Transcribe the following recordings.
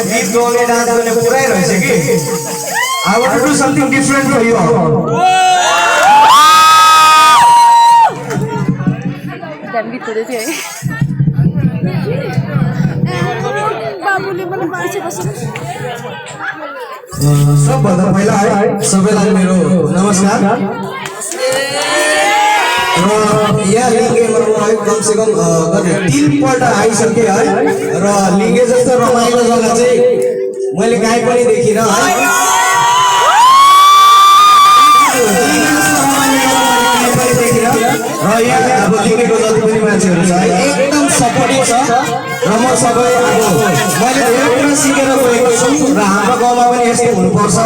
गीत गाउने डान्स गर्ने पुरै रहेछ कि I want to do something different for you all. Jambi थोड़े थे बाबुले मलाई मार्छ कसम सबभन्दा पहिला है सबैलाई मेरो नमस्कार र यहाँ लिङ्गेमा कम से कम 3 पल्ट आइसके है र लिङ्गे जस्तो रमाइलो जग्गा चाहिँ मैले काहीँ पनि देखिन है र यहाँ अब लिङ्गेको जति पनि मान्छेहरू छ है एकदम सपोर्टिभ छ र म सबै अब मैले धेरै कुरा सिकेर गएको छु र हाम्रो गाउँमा पनि यस्तो हुनुपर्छ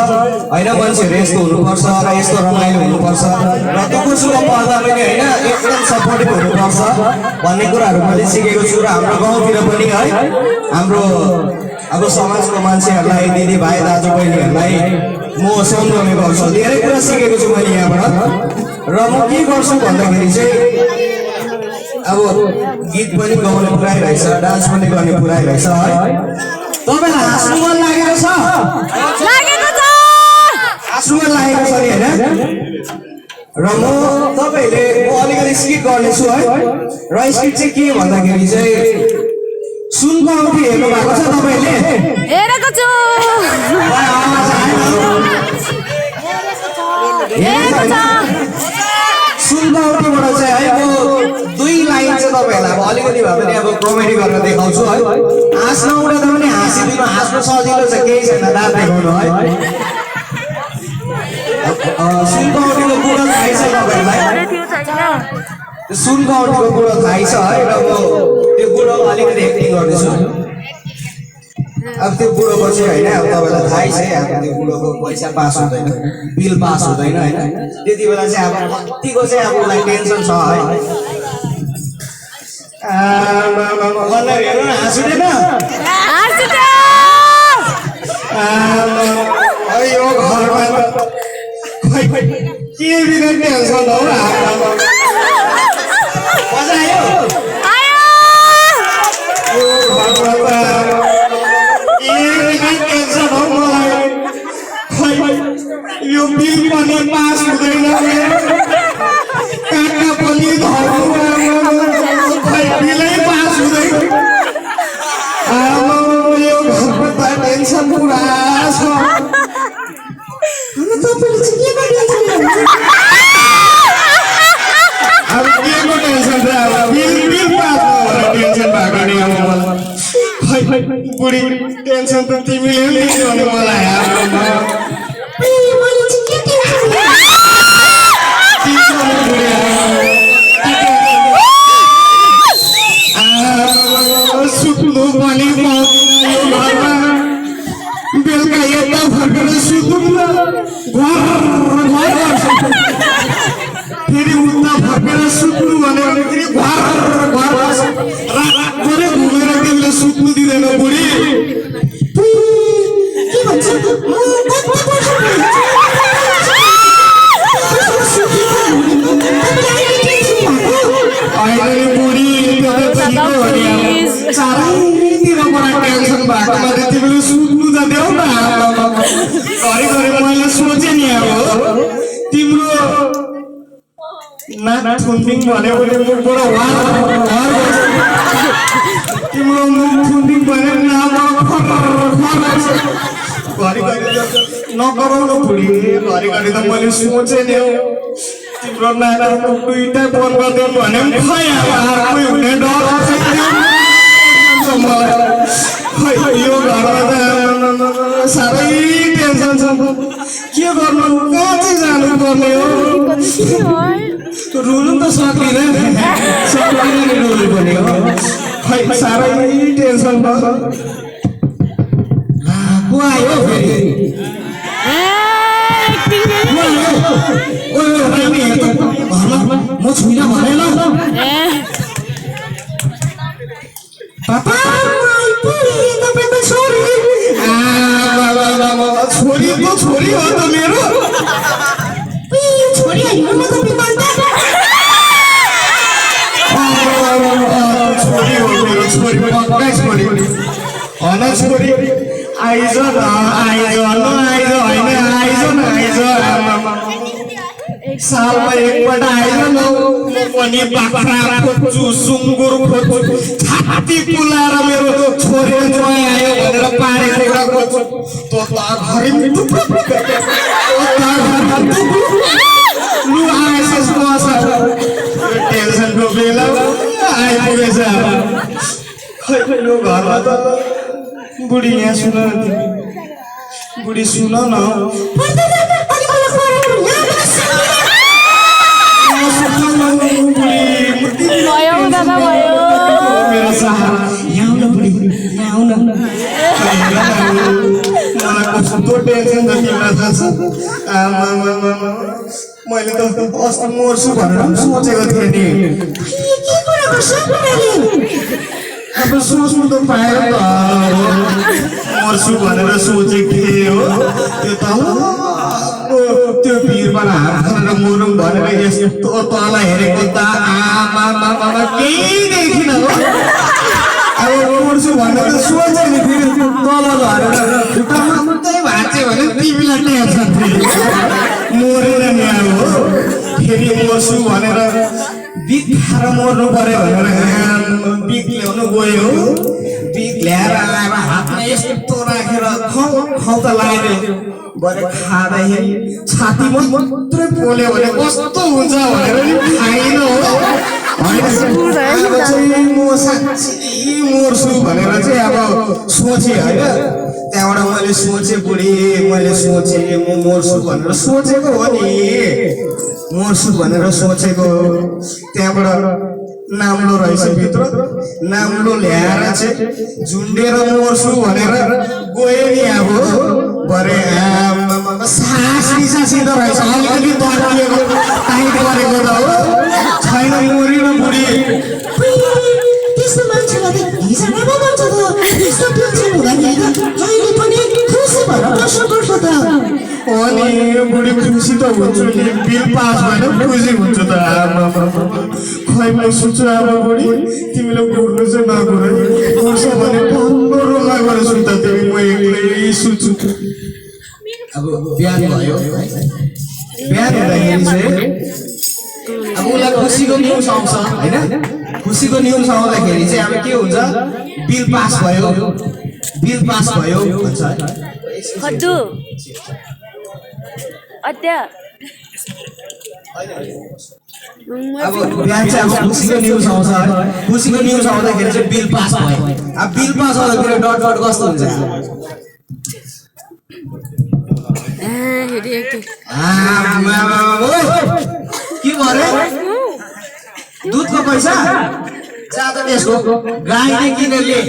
हैन मान्छेहरू यस्तो हुनुपर्छ र यस्तो रमाइलो हुनुपर्छ र दुःख सुख पर्दा पनि हैन एकदम सपोर्टिभ हुनुपर्छ भन्ने कुराहरू मैले सिकेको छु र हाम्रो गाउँतिर पनि है हाम्रो अब समाजको मान्छेहरूलाई दिदी भाइ दाजु बहिनीहरूलाई म सम्झाउने गर्छु धेरै कुरा सिकेको छु मैले यहाँबाट र म के गर्छु भन्दाखेरि चाहिँ अब गीत पनि गाउने पुरै रहेछ डान्स पनि गर्ने पुरै रहेछ है तपाईलाई हाँस्नु मन लागेको छ हाँस्नु मन लागेको छ नि हैन र म तपाईले म अलिकति स्किट गर्नेछु है र स्किट चाहिँ के भन्दाखेरि चाहिँ सुनको औँठी हेर्नु भएको छ तपाईले हेरेको छु सुनको औँठीबाट चाहिँ है म 2 लाइन चाहिँ तपाईहरुलाई अब अलिकति भए पनि अब कमेडी गरेर देखाउँछु है हाँस्न उठाउँदा पनि हाँसिदिनु हाँस्नु सजिलो छ केही छैन दाँत देखाउनु है सुनको औँठीको कुरा थाहै छ तपाईहरुलाई सुनको औँठीको कुरा थाहै छ है र म त्यो कुराको अलिकति एक्टिङ गर्दैछु अब त्यो बुढो पछि हैन अब तपाईलाई थाहै छ अब त्यो बुढोको पैसा पास हुँदैन बिल पास हुँदैन हैन त्यति बेला चाहिँ अब कतिको चाहिँ अब उलाई टेन्सन छ है भन्दा हेर्नु न हाँसुदैन यो घरमा खै के बिना टेन्सन हो मजा आयो यो घरमा यो बिल पनि पास हुँदैन काका पनि बिलै पास हुँदैन यो घरमा त टेन्सन पुरा छ अब केको टेन्सन छ अब बिल पास टेन्सन भएको नि अब बुढी टेन्सन त तिमीले लिन्छौ नि मलाई सुत्नु पनि बेलुका यता फर्केर सुत्नु फेरि उता फर्केर सुत्नु भन्यो भने फेरि रातभरि घुमेर तिमीले सुत्नु दिँदैन बुढी चारैतिरबाट टेन्सन भएकोमा तिमीले सुत्नु त देऊ न घरिघरि मैले सोचेँ नि अब तिम्रो नाक थुन्दिङ भन्यो भने मुखबाट तिम्रो मुख थुन्दिङ भन्यो घरिघरि नगराउनु बुढी घरिघरि त मैले सोचेँ नि तिम्रो नानाको 2टा फोन गरिदियो भने पनि खै अब आफै हुने डर छ यो घरमा त साह्रै टेन्सन छ के गर्नु कहाँ चाहिँ जानु पर्ने हो रुनु त सक्दिनँ नि रुनु पनि हो खै साह्रै टेन्सन भयो को आयो फेरि घरमा म छुइनँ भनेन पापा छोरी तो छोरी हो त मेरो छोरी छोरी हो मेरो छोरी पक्कै छोरी होइन छोरी आइज न आइज होइन आइज सालमा एकपल्ट आइज न म पनि बाख्रा खोज्छु सुँगुर खोज्छु छाती कुलाएर मेरो छोरी ज्वाइँ आयो भनेर पारे कुरा खोज्छु त घरि लु आएछ बस टेन्सनको बेला आइपुगेछ खै यो घरमा त बुढी यहाँ सुन तिमी बुढी सुन न भयो दादा भयो मेरो सहारा यहाँ आउन बुढी यहाँ आउन मलाई कस्तो टेन्सन छ तिमीलाई थाहा छ मैले त अस्ति मर्छु भनेर पनि सोचेको थिएँ नि अब सोच्नु त पाएर त मर्छु भनेर सोचेको थिएँ हो त्यो त त्यो भिरबाट हात खनेर मरौँ भनेर यस्तो तल हेरेको त आमा केही देखिनँ हो अब मर्छु भनेर त सोचे नि फेरि तल झरेर खुट्टामा मात्रै भाँच्यो भने तिमीलाई टेन्सन मरेर नि अब हो फेरि मर्छु भनेर बिग खाएर मर्नु पर्यो भनेर बिग ल्याउनु गयो बिग ल्याएर आएर हातमा यस्तो राखेर खाउ त लाग्यो भरे खाँदाखेरि छाती मात्रै पोल्यो भने कस्तो हुन्छ भनेर नि खाइन हो म साँच्चै मर्छु भनेर चाहिँ अब सोचेँ होइन त्यहाँबाट मैले सोचेँ बुढी मैले सोचेँ म मर्छु भनेर सोचेको हो नि मर्छु भनेर सोचेको त्यहाँबाट नाम्लो रहेछ भित्र नाम्लो ल्याएर चाहिँ झुन्डेर मर्छु भनेर गयो नि अब भरे सास रिसासिँदो रहेछ अलिकति तर्किएको टाइट गरेको त हो छैन मरिन बुढी त्यस्तो मान्छेलाई त हिसाब नभन्छ त त्यस्तो टेन्सन हुँदाखेरि त जहिले पनि खुसी भएर बस्नुपर्छ त अनि बुढी खुसी त हुन्छु नि बिल पास भएर खुसी हुन्छु त खै म सोच्छु अब बुढी तिमीले घुर्नु चाहिँ नघुर घुर्छ भने पन्ध्र रोमा गएर सुन्त तिमी म एक्लै सुत्छु अब बिहान भयो बिहान हुँदाखेरि चाहिँ अब उसलाई खुसीको न्युज आउँछ होइन खुसीको न्युज आउँदाखेरि चाहिँ अब के हुन्छ बिल पास भयो भन्छ खड्डु अद्या अब बिहान चाहिँ अब खुसीको न्युज आउँछ खुसीको न्युज आउँदाखेरि चाहिँ बिल पास भयो अब बिल पास आउँदाखेरि डट कस्तो हुन्छ के भरे दुधको पैसा ज्यादा त्यसको गाईले किनेले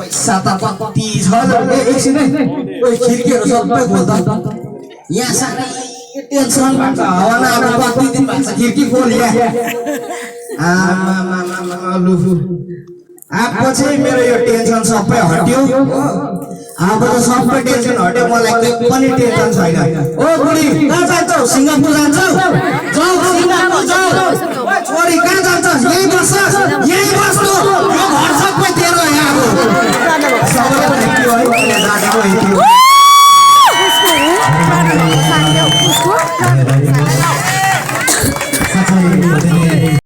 पैसा त कति छ एकछिनै खिड्कीहरू सबै खोल्दा यहाँ साह्रै टेन्सन भएको छ हावा अब कति दिन भएको छ खिड्की खोल अब चाहिँ मेरो यो टेन्सन सबै हट्यो अब त सबै टेन्सन हट्यो मलाई केही पनि टेन्सन छैन ओ बुढी कहाँ जान्छौ सिङ्गापुर जान्छौ जाऊ सिङ्गापुर जाऊ छोरी कहाँ जान्छौ यही बस्छ